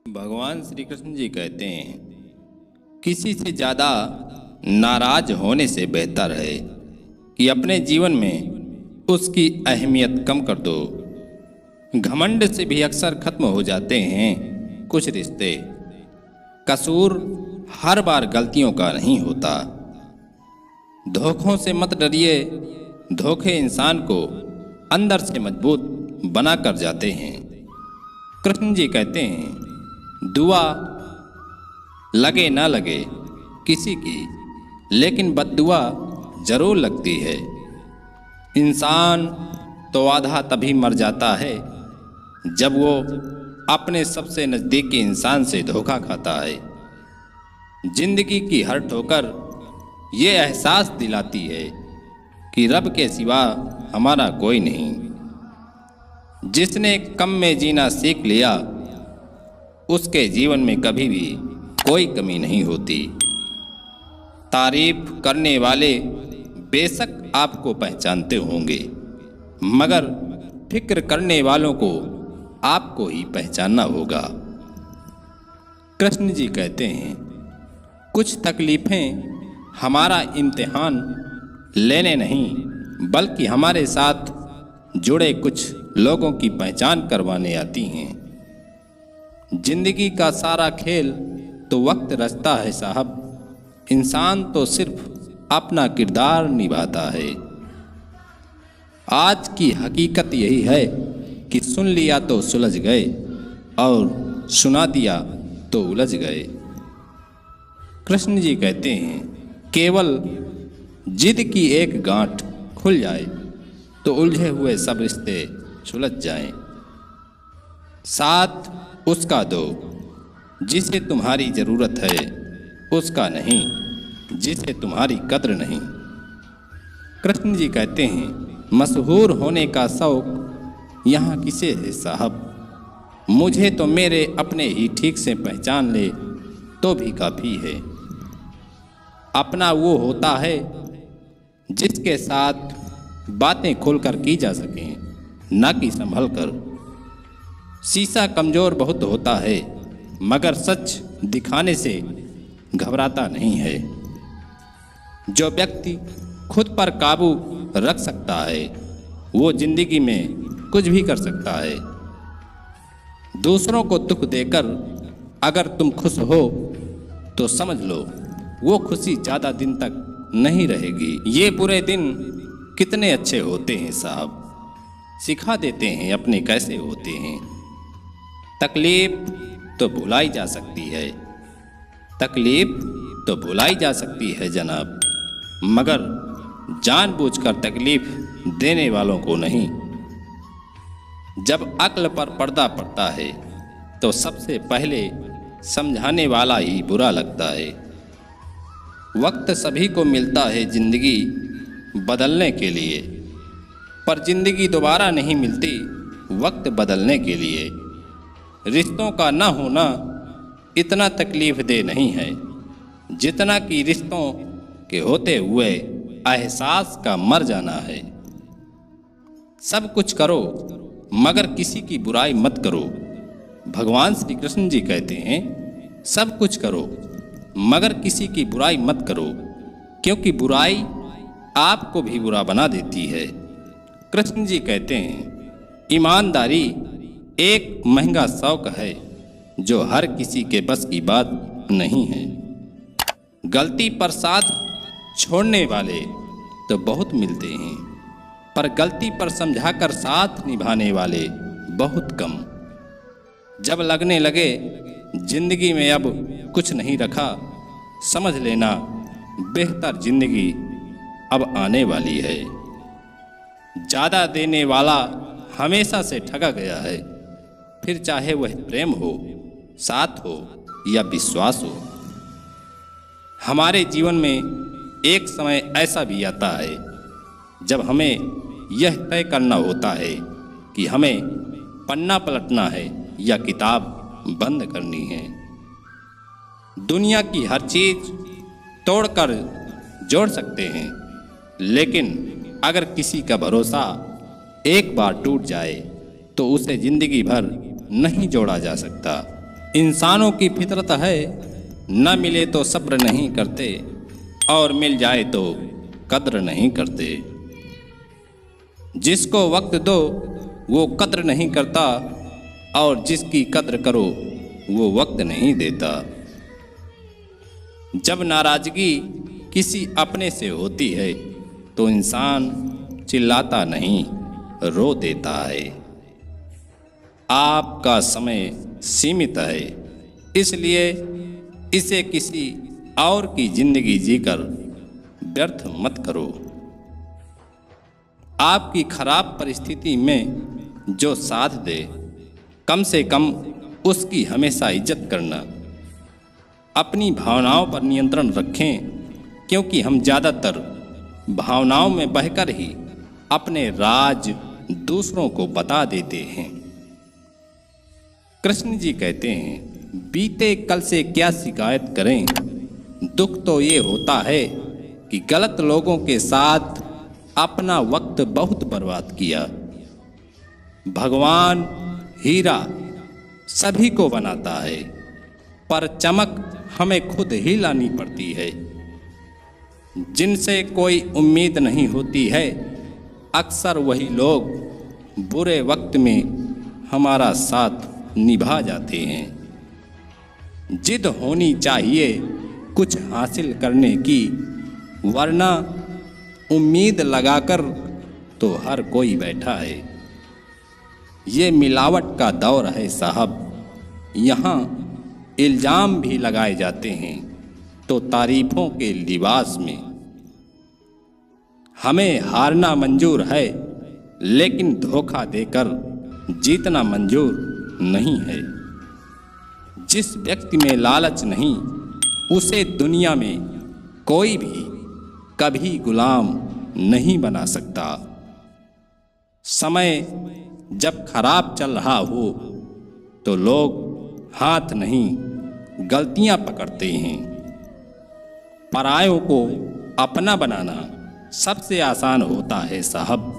भगवान श्री कृष्ण जी कहते हैं, किसी से ज़्यादा नाराज होने से बेहतर है कि अपने जीवन में उसकी अहमियत कम कर दो। घमंड से भी अक्सर खत्म हो जाते हैं कुछ रिश्ते। कसूर हर बार गलतियों का नहीं होता। धोखों से मत डरिए, धोखे इंसान को अंदर से मजबूत बना कर जाते हैं। कृष्ण जी कहते हैं, दुआ लगे ना लगे किसी की, लेकिन बद्दुआ जरूर लगती है। इंसान तो आधा तभी मर जाता है जब वो अपने सबसे नज़दीकी इंसान से धोखा खाता है। जिंदगी की हर ठोकर ये एहसास दिलाती है कि रब के सिवा हमारा कोई नहीं। जिसने कम में जीना सीख लिया, उसके जीवन में कभी भी कोई कमी नहीं होती। तारीफ करने वाले बेशक आपको पहचानते होंगे, मगर फिक्र करने वालों को आपको ही पहचानना होगा। कृष्ण जी कहते हैं, कुछ तकलीफ़ें हमारा इम्तिहान लेने नहीं, बल्कि हमारे साथ जुड़े कुछ लोगों की पहचान करवाने आती हैं। जिंदगी का सारा खेल तो वक्त रचता है साहब, इंसान तो सिर्फ अपना किरदार निभाता है। आज की हकीकत यही है कि सुन लिया तो सुलझ गए और सुना दिया तो उलझ गए। कृष्ण जी कहते हैं, केवल जिद की एक गांठ खुल जाए तो उलझे हुए सब रिश्ते सुलझ जाएं। साथ उसका दो जिसे तुम्हारी ज़रूरत है, उसका नहीं जिसे तुम्हारी कद्र नहीं। कृष्ण जी कहते हैं, मशहूर होने का शौक यहाँ किसे है साहब, मुझे तो मेरे अपने ही ठीक से पहचान ले तो भी काफ़ी है। अपना वो होता है जिसके साथ बातें खोलकर की जा सकें, ना कि संभल कर। शीशा कमज़ोर बहुत होता है, मगर सच दिखाने से घबराता नहीं है। जो व्यक्ति खुद पर काबू रख सकता है, वो जिंदगी में कुछ भी कर सकता है। दूसरों को दुख देकर अगर तुम खुश हो तो समझ लो वो खुशी ज़्यादा दिन तक नहीं रहेगी। ये बुरे दिन कितने अच्छे होते हैं साहब, सिखा देते हैं अपने कैसे होते हैं। तकलीफ तो भुलाई जा सकती है, तकलीफ तो भुलाई जा सकती है जनाब, मगर जानबूझकर तकलीफ देने वालों को नहीं। जब अक्ल पर पर्दा पड़ता है तो सबसे पहले समझाने वाला ही बुरा लगता है। वक्त सभी को मिलता है ज़िंदगी बदलने के लिए, पर ज़िंदगी दोबारा नहीं मिलती वक्त बदलने के लिए। रिश्तों का ना होना इतना तकलीफ दे नहीं है जितना कि रिश्तों के होते हुए एहसास का मर जाना है। सब कुछ करो मगर किसी की बुराई मत करो। भगवान श्री कृष्ण जी कहते हैं, सब कुछ करो मगर किसी की बुराई मत करो, क्योंकि बुराई आपको भी बुरा बना देती है। कृष्ण जी कहते हैं, ईमानदारी एक महंगा शौक है जो हर किसी के बस की बात नहीं है। गलती पर साथ छोड़ने वाले तो बहुत मिलते हैं, पर गलती पर समझाकर साथ निभाने वाले बहुत कम। जब लगने लगे जिंदगी में अब कुछ नहीं रखा, समझ लेना बेहतर जिंदगी अब आने वाली है। ज़्यादा देने वाला हमेशा से ठगा गया है, फिर चाहे वह प्रेम हो, साथ हो या विश्वास हो। हमारे जीवन में एक समय ऐसा भी आता है जब हमें यह तय करना होता है कि हमें पन्ना पलटना है या किताब बंद करनी है। दुनिया की हर चीज़ तोड़कर जोड़ सकते हैं, लेकिन अगर किसी का भरोसा एक बार टूट जाए तो उसे जिंदगी भर नहीं जोड़ा जा सकता। इंसानों की फितरत है, न मिले तो सब्र नहीं करते और मिल जाए तो कद्र नहीं करते। जिसको वक्त दो वो कद्र नहीं करता और जिसकी कद्र करो वो वक्त नहीं देता। जब नाराजगी किसी अपने से होती है तो इंसान चिल्लाता नहीं, रो देता है। आपका समय सीमित है, इसलिए इसे किसी और की जिंदगी जीकर व्यर्थ मत करो। आपकी खराब परिस्थिति में जो साथ दे, कम से कम उसकी हमेशा इज्जत करना। अपनी भावनाओं पर नियंत्रण रखें, क्योंकि हम ज़्यादातर भावनाओं में बहकर ही अपने राज दूसरों को बता देते हैं। कृष्ण जी कहते हैं, बीते कल से क्या शिकायत करें, दुख तो ये होता है कि गलत लोगों के साथ अपना वक्त बहुत बर्बाद किया। भगवान हीरा सभी को बनाता है, पर चमक हमें खुद ही लानी पड़ती है। जिनसे कोई उम्मीद नहीं होती है, अक्सर वही लोग बुरे वक्त में हमारा साथ निभा जाते हैं। जिद होनी चाहिए कुछ हासिल करने की, वरना उम्मीद लगाकर तो हर कोई बैठा है। ये मिलावट का दौर है साहब, यहाँ इल्ज़ाम भी लगाए जाते हैं तो तारीफों के लिबास में। हमें हारना मंजूर है, लेकिन धोखा देकर जीतना मंजूर नहीं है। जिस व्यक्ति में लालच नहीं, उसे दुनिया में कोई भी कभी गुलाम नहीं बना सकता। समय जब खराब चल रहा हो तो लोग हाथ नहीं गलतियां पकड़ते हैं। परायों को अपना बनाना सबसे आसान होता है साहब,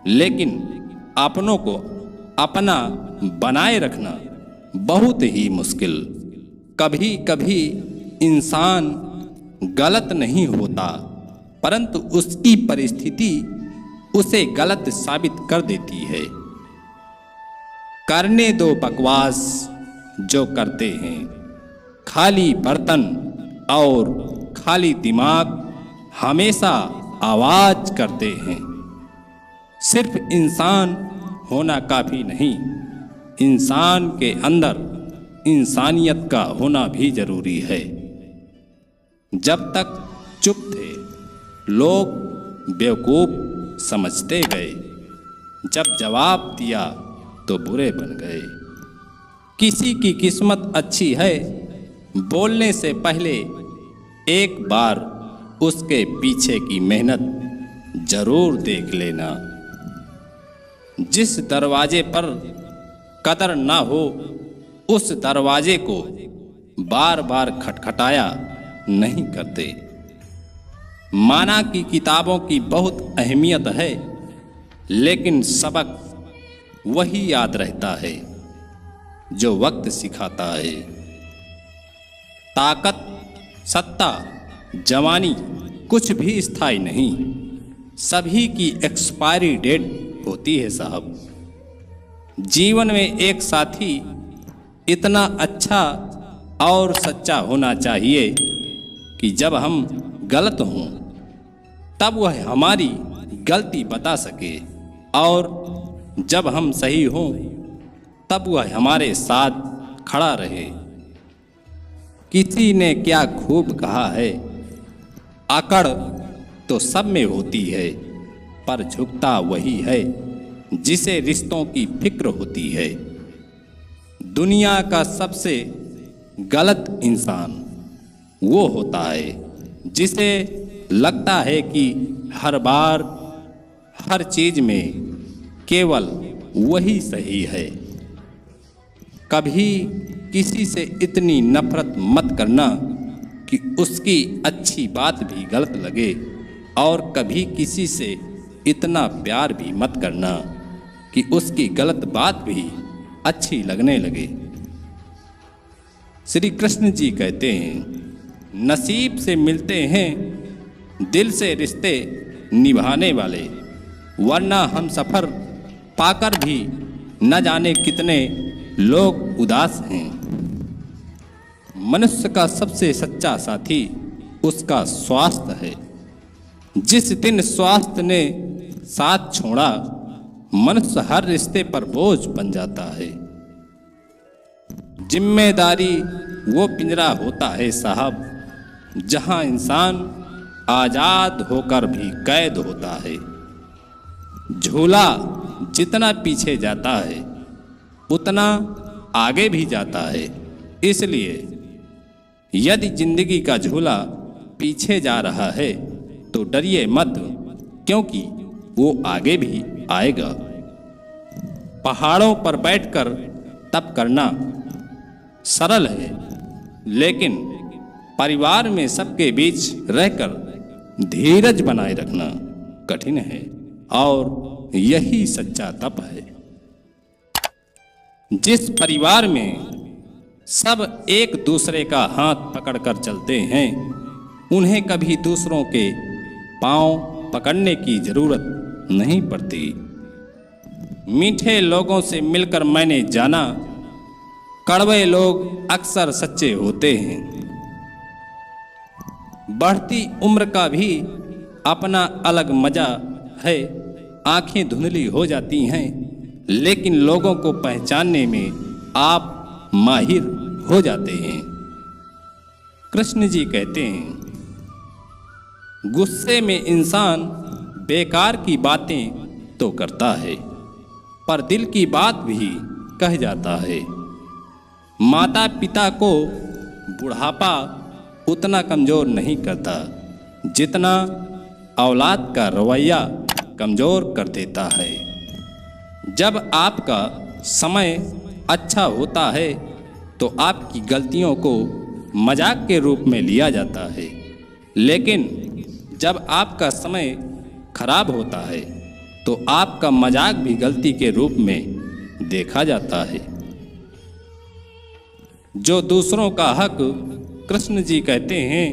लेकिन अपनों को अपना बनाए रखना बहुत ही मुश्किल। कभी कभी इंसान गलत नहीं होता, परंतु उसकी परिस्थिति उसे गलत साबित कर देती है। करने दो बकवास जो करते हैं, खाली बर्तन और खाली दिमाग हमेशा आवाज करते हैं। सिर्फ इंसान होना काफी नहीं, इंसान के अंदर इंसानियत का होना भी जरूरी है। जब तक चुप थे लोग बेवकूफ समझते गए, जब जवाब दिया तो बुरे बन गए। किसी की किस्मत अच्छी है, बोलने से पहले एक बार उसके पीछे की मेहनत जरूर देख लेना। जिस दरवाजे पर कदर ना हो, उस दरवाजे को बार बार खटखटाया नहीं करते। माना कि किताबों की बहुत अहमियत है, लेकिन सबक वही याद रहता है जो वक्त सिखाता है। ताकत, सत्ता, जवानी कुछ भी स्थायी नहीं, सभी की एक्सपायरी डेट होती है साहब। जीवन में एक साथी इतना अच्छा और सच्चा होना चाहिए कि जब हम गलत हों तब वह हमारी गलती बता सके, और जब हम सही हों तब वह हमारे साथ खड़ा रहे। किसी ने क्या खूब कहा है, अकड़ तो सब में होती है, पर झुकता वही है जिसे रिश्तों की फिक्र होती है। दुनिया का सबसे गलत इंसान वो होता है जिसे लगता है कि हर बार हर चीज में केवल वही सही है। कभी किसी से इतनी नफरत मत करना कि उसकी अच्छी बात भी गलत लगे, और कभी किसी से इतना प्यार भी मत करना कि उसकी गलत बात भी अच्छी लगने लगे। श्री कृष्ण जी कहते हैं, नसीब से मिलते हैं दिल से रिश्ते निभाने वाले, वरना हम सफ़र पाकर भी न जाने कितने लोग उदास हैं। मनुष्य का सबसे सच्चा साथी उसका स्वास्थ्य है। जिस दिन स्वास्थ्य ने साथ छोड़ा, मनुष्य हर रिश्ते पर बोझ बन जाता है। जिम्मेदारी वो पिंजरा होता है साहब, जहां इंसान आजाद होकर भी कैद होता है। झूला जितना पीछे जाता है उतना आगे भी जाता है। इसलिए यदि जिंदगी का झूला पीछे जा रहा है तो डरिए मत, क्योंकि वो आगे भी आएगा। पहाड़ों पर बैठकर तप करना सरल है, लेकिन परिवार में सबके बीच रहकर धीरज बनाए रखना कठिन है, और यही सच्चा तप है। जिस परिवार में सब एक दूसरे का हाथ पकड़कर चलते हैं, उन्हें कभी दूसरों के पांव पकड़ने की जरूरत नहीं पड़ती। मीठे लोगों से मिलकर मैंने जाना, कड़वे लोग अक्सर सच्चे होते हैं। बढ़ती उम्र का भी अपना अलग मजा है। आंखें धुंधली हो जाती हैं, लेकिन लोगों को पहचानने में आप माहिर हो जाते हैं। कृष्ण जी कहते हैं, गुस्से में इंसान बेकार की बातें तो करता है, पर दिल की बात भी कह जाता है। माता पिता को बुढ़ापा उतना कमज़ोर नहीं करता जितना औलाद का रवैया कमज़ोर कर देता है। जब आपका समय अच्छा होता है तो आपकी गलतियों को मजाक के रूप में लिया जाता है, लेकिन जब आपका समय खराब होता है तो आपका मजाक भी गलती के रूप में देखा जाता है। जो दूसरों का हक, कृष्ण जी कहते हैं,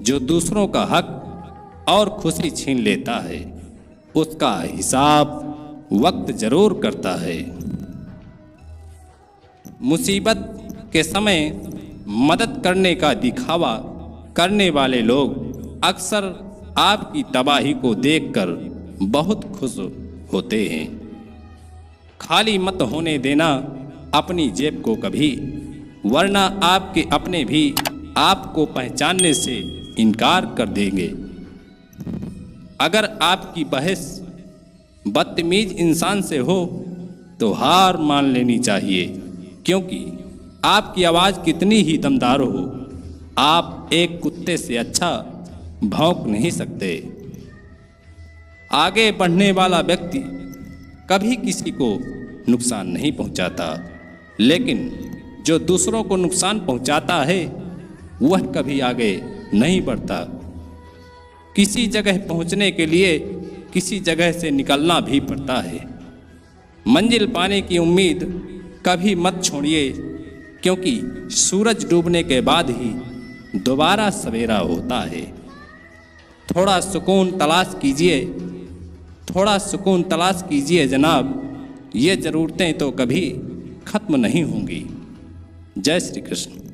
जो दूसरों का हक और खुशी छीन लेता है, उसका हिसाब वक्त जरूर करता है। मुसीबत के समय मदद करने का दिखावा करने वाले लोग अक्सर आपकी तबाही को देखकर बहुत खुश होते हैं। खाली मत होने देना अपनी जेब को कभी, वरना आपके अपने भी आपको पहचानने से इनकार कर देंगे। अगर आपकी बहस बदतमीज इंसान से हो तो हार मान लेनी चाहिए, क्योंकि आपकी आवाज़ कितनी ही दमदार हो, आप एक कुत्ते से अच्छा भौंक नहीं सकते। आगे बढ़ने वाला व्यक्ति कभी किसी को नुकसान नहीं पहुंचाता, लेकिन जो दूसरों को नुकसान पहुंचाता है वह कभी आगे नहीं बढ़ता। किसी जगह पहुंचने के लिए किसी जगह से निकलना भी पड़ता है। मंजिल पाने की उम्मीद कभी मत छोड़िए, क्योंकि सूरज डूबने के बाद ही दोबारा सवेरा होता है। थोड़ा सुकून तलाश कीजिए, थोड़ा सुकून तलाश कीजिए जनाब, ये ज़रूरतें तो कभी ख़त्म नहीं होंगी। जय श्री कृष्ण।